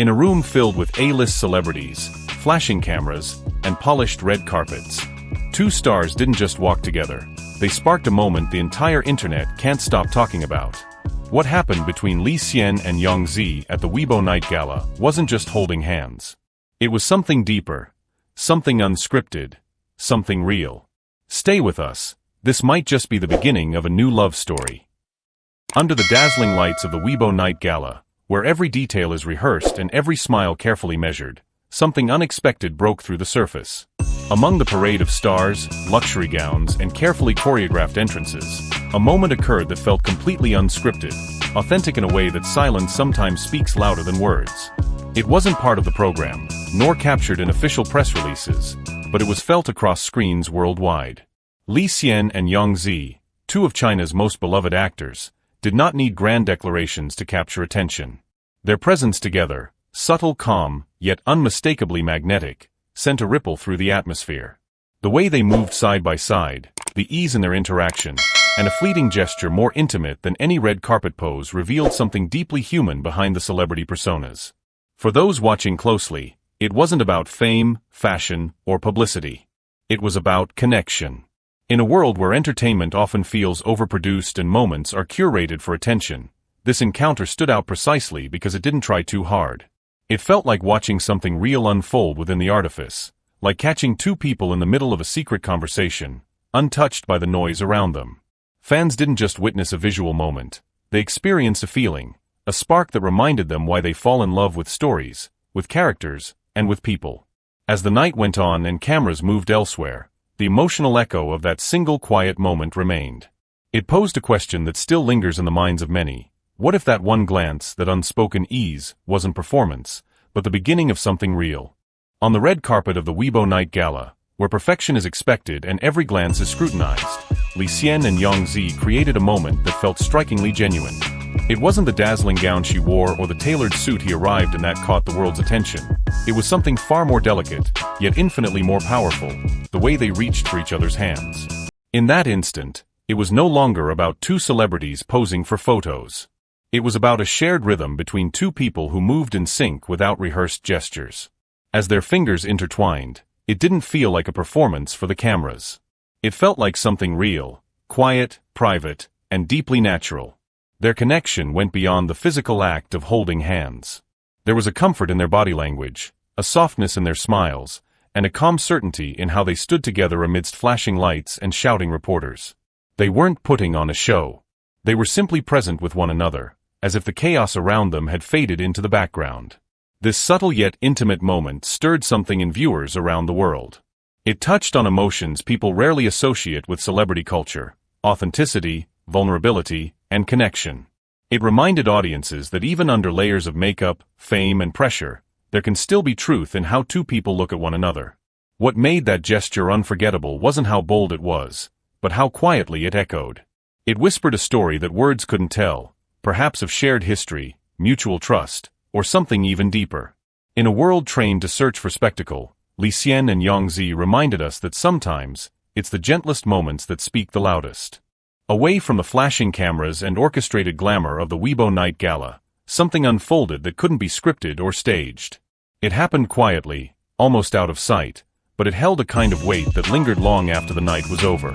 In a room filled with A-list celebrities, flashing cameras, and polished red carpets, two stars didn't just walk together. They sparked a moment the entire internet can't stop talking about. What happened between Xian and Yang Zi at the Weibo Night Gala wasn't just holding hands. It was something deeper, something unscripted, something real. Stay with us. This might just be the beginning of a new love story. Under the dazzling lights of the Weibo Night Gala, where every detail is rehearsed and every smile carefully measured, something unexpected broke through the surface. Among the parade of stars, luxury gowns, and carefully choreographed entrances, a moment occurred that felt completely unscripted, authentic in a way that silence sometimes speaks louder than words. It wasn't part of the program, nor captured in official press releases, but it was felt across screens worldwide. Xian and Yang Zi, two of China's most beloved actors, did not need grand declarations to capture attention. Their presence together, subtle, calm, yet unmistakably magnetic, sent a ripple through the atmosphere. The way they moved side by side, the ease in their interaction, and a fleeting gesture more intimate than any red carpet pose revealed something deeply human behind the celebrity personas. For those watching closely, it wasn't about fame, fashion, or publicity. It was about connection. In a world where entertainment often feels overproduced and moments are curated for attention, this encounter stood out precisely because it didn't try too hard. It felt like watching something real unfold within the artifice, like catching two people in the middle of a secret conversation, untouched by the noise around them. Fans didn't just witness a visual moment, they experienced a feeling, a spark that reminded them why they fall in love with stories, with characters, and with people. As the night went on and cameras moved elsewhere, the emotional echo of that single quiet moment remained. It posed a question that still lingers in the minds of many. What if that one glance, that unspoken ease, wasn't performance, but the beginning of something real? On the red carpet of the Weibo Night Gala, where perfection is expected and every glance is scrutinized, Xian and Yang Zi created a moment that felt strikingly genuine. It wasn't the dazzling gown she wore or the tailored suit he arrived in that caught the world's attention. It was something far more delicate, yet infinitely more powerful, the way they reached for each other's hands. In that instant, it was no longer about two celebrities posing for photos. It was about a shared rhythm between two people who moved in sync without rehearsed gestures. As their fingers intertwined, it didn't feel like a performance for the cameras. It felt like something real, quiet, private, and deeply natural. Their connection went beyond the physical act of holding hands. There was a comfort in their body language, a softness in their smiles, and a calm certainty in how they stood together amidst flashing lights and shouting reporters. They weren't putting on a show. They were simply present with one another, as if the chaos around them had faded into the background. This subtle yet intimate moment stirred something in viewers around the world. It touched on emotions people rarely associate with celebrity culture: authenticity, vulnerability, and connection. It reminded audiences that even under layers of makeup, fame, and pressure, there can still be truth in how two people look at one another. What made that gesture unforgettable wasn't how bold it was, but how quietly it echoed. It whispered a story that words couldn't tell, perhaps of shared history, mutual trust, or something even deeper. In a world trained to search for spectacle, Xian and Yang Zi reminded us that sometimes, it's the gentlest moments that speak the loudest. Away from the flashing cameras and orchestrated glamour of the Weibo Night Gala, something unfolded that couldn't be scripted or staged. It happened quietly, almost out of sight, but it held a kind of weight that lingered long after the night was over.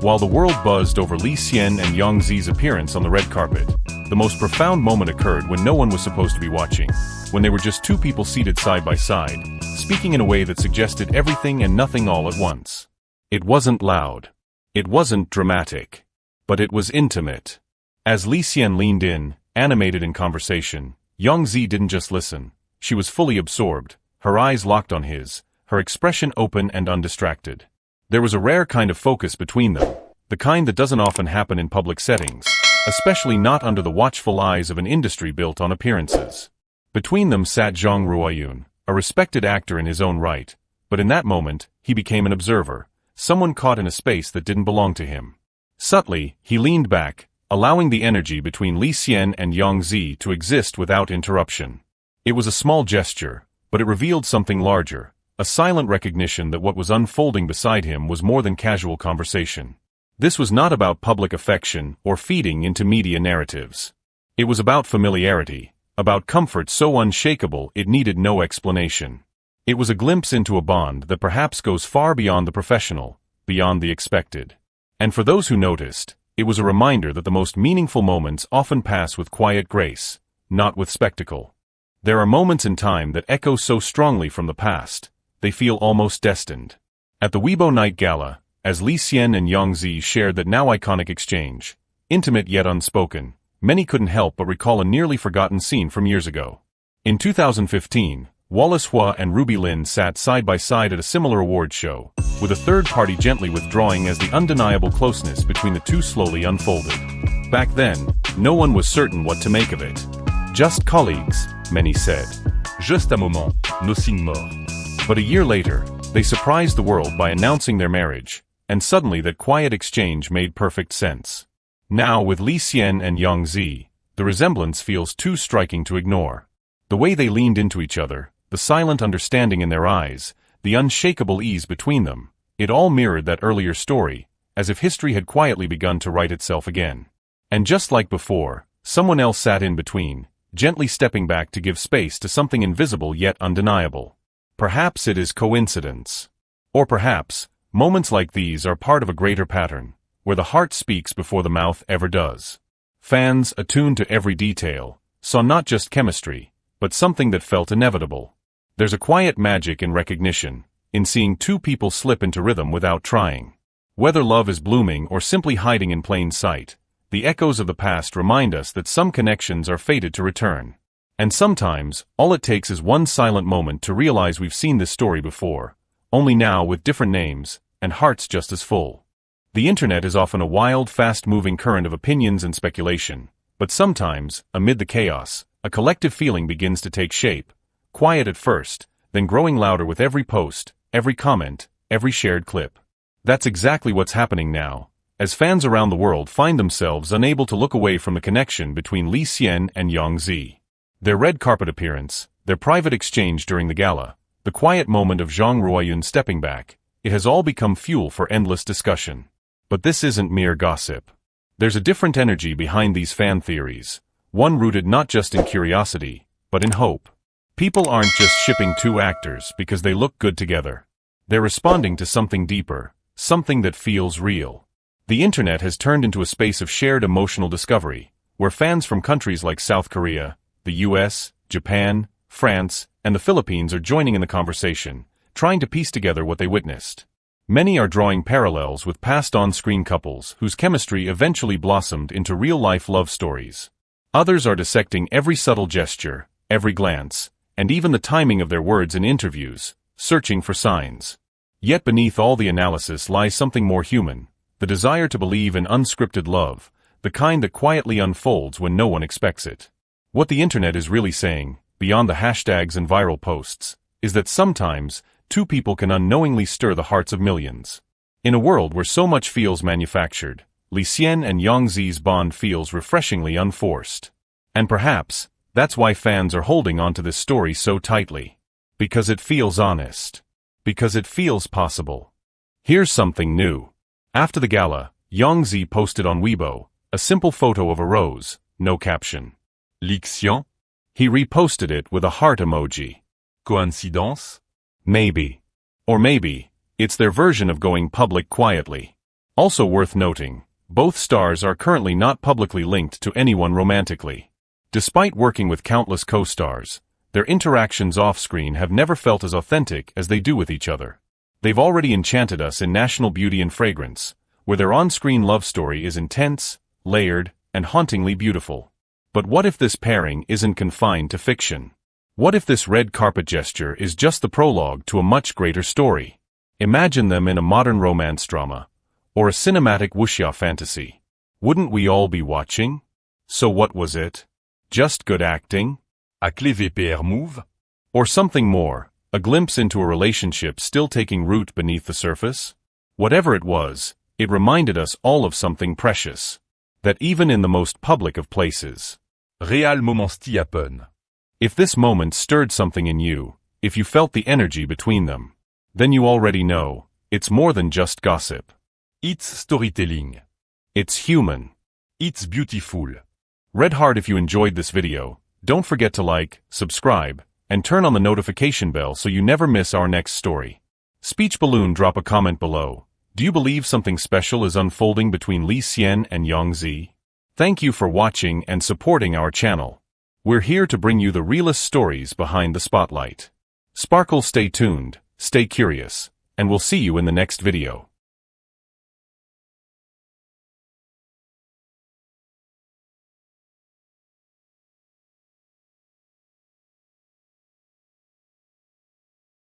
While the world buzzed over Xian and Yang Zi's appearance on the red carpet, the most profound moment occurred when no one was supposed to be watching, when they were just two people seated side by side, speaking in a way that suggested everything and nothing all at once. It wasn't loud. It wasn't dramatic. But it was intimate. As Xian leaned in, animated in conversation, Yang Zi didn't just listen. She was fully absorbed, her eyes locked on his, her expression open and undistracted. There was a rare kind of focus between them, the kind that doesn't often happen in public settings, especially not under the watchful eyes of an industry built on appearances. Between them sat Zhang Ruoyun, a respected actor in his own right, but in that moment, he became an observer, someone caught in a space that didn't belong to him. Subtly, he leaned back, allowing the energy between Xian and Yang Zi to exist without interruption. It was a small gesture, but it revealed something larger, a silent recognition that what was unfolding beside him was more than casual conversation. This was not about public affection or feeding into media narratives. It was about familiarity, about comfort so unshakable it needed no explanation. It was a glimpse into a bond that perhaps goes far beyond the professional, beyond the expected. And for those who noticed, it was a reminder that the most meaningful moments often pass with quiet grace, not with spectacle. There are moments in time that echo so strongly from the past, they feel almost destined. At the Weibo Night Gala, as Xian and Yang Zi shared that now iconic exchange, intimate yet unspoken, many couldn't help but recall a nearly forgotten scene from years ago. In 2015, Wallace Huo and Ruby Lin sat side by side at a similar awards show, with a third party gently withdrawing as the undeniable closeness between the two slowly unfolded. Back then, no one was certain what to make of it. Just colleagues, many said. Juste un moment, nos signes morts. But a year later, they surprised the world by announcing their marriage, and suddenly that quiet exchange made perfect sense. Now with Xian and Yang Zi, the resemblance feels too striking to ignore. The way they leaned into each other, the silent understanding in their eyes, the unshakable ease between them, it all mirrored that earlier story, as if history had quietly begun to write itself again. And just like before, someone else sat in between, gently stepping back to give space to something invisible yet undeniable. Perhaps it is coincidence. Or perhaps, moments like these are part of a greater pattern, where the heart speaks before the mouth ever does. Fans, attuned to every detail, saw not just chemistry, but something that felt inevitable. There's a quiet magic in recognition, in seeing two people slip into rhythm without trying. Whether love is blooming or simply hiding in plain sight, the echoes of the past remind us that some connections are fated to return. And sometimes, all it takes is one silent moment to realize we've seen this story before, only now with different names, and hearts just as full. The internet is often a wild, fast-moving current of opinions and speculation, but sometimes, amid the chaos, a collective feeling begins to take shape, quiet at first, then growing louder with every post, every comment, every shared clip. That's exactly what's happening now, as fans around the world find themselves unable to look away from the connection between Xian and Yang Zi. Their red carpet appearance, their private exchange during the gala, the quiet moment of Zhang Ruoyun stepping back, it has all become fuel for endless discussion. But this isn't mere gossip. There's a different energy behind these fan theories, one rooted not just in curiosity, but in hope. People aren't just shipping two actors because they look good together. They're responding to something deeper, something that feels real. The internet has turned into a space of shared emotional discovery, where fans from countries like South Korea, the US, Japan, France, and the Philippines are joining in the conversation, trying to piece together what they witnessed. Many are drawing parallels with past on-screen couples whose chemistry eventually blossomed into real-life love stories. Others are dissecting every subtle gesture, every glance, and even the timing of their words in interviews, searching for signs. Yet beneath all the analysis lies something more human, the desire to believe in unscripted love, the kind that quietly unfolds when no one expects it. What the internet is really saying, beyond the hashtags and viral posts, is that sometimes, two people can unknowingly stir the hearts of millions. In a world where so much feels manufactured, Xian and Yang Zi's bond feels refreshingly unforced. And perhaps, that's why fans are holding on to this story so tightly. Because it feels honest. Because it feels possible. Here's something new. After the gala, Yang Zi posted on Weibo a simple photo of a rose, no caption. Xian? He reposted it with a heart emoji. Coïncidence? Maybe. Or maybe, it's their version of going public quietly. Also worth noting, both stars are currently not publicly linked to anyone romantically. Despite working with countless co-stars, their interactions off-screen have never felt as authentic as they do with each other. They've already enchanted us in National Beauty and Fragrance, where their on-screen love story is intense, layered, and hauntingly beautiful. But what if this pairing isn't confined to fiction? What if this red carpet gesture is just the prologue to a much greater story? Imagine them in a modern romance drama, or a cinematic wuxia fantasy. Wouldn't we all be watching? So what was it? Just good acting? À clé VPR move? Or something more, a glimpse into a relationship still taking root beneath the surface? Whatever it was, it reminded us all of something precious. That even in the most public of places. Real moments happen. If this moment stirred something in you, if you felt the energy between them, then you already know, it's more than just gossip. It's storytelling. It's human. It's beautiful. Red heart if you enjoyed this video, Don't forget to like, subscribe, and turn on the notification bell so you never miss our next story. Speech Balloon, drop a comment below. Do you believe something special is unfolding between Xian and Yang Zi? Thank you for watching and supporting our channel. We're here to bring you the realest stories behind the spotlight. Sparkle, stay tuned, stay curious, and we'll see you in the next video.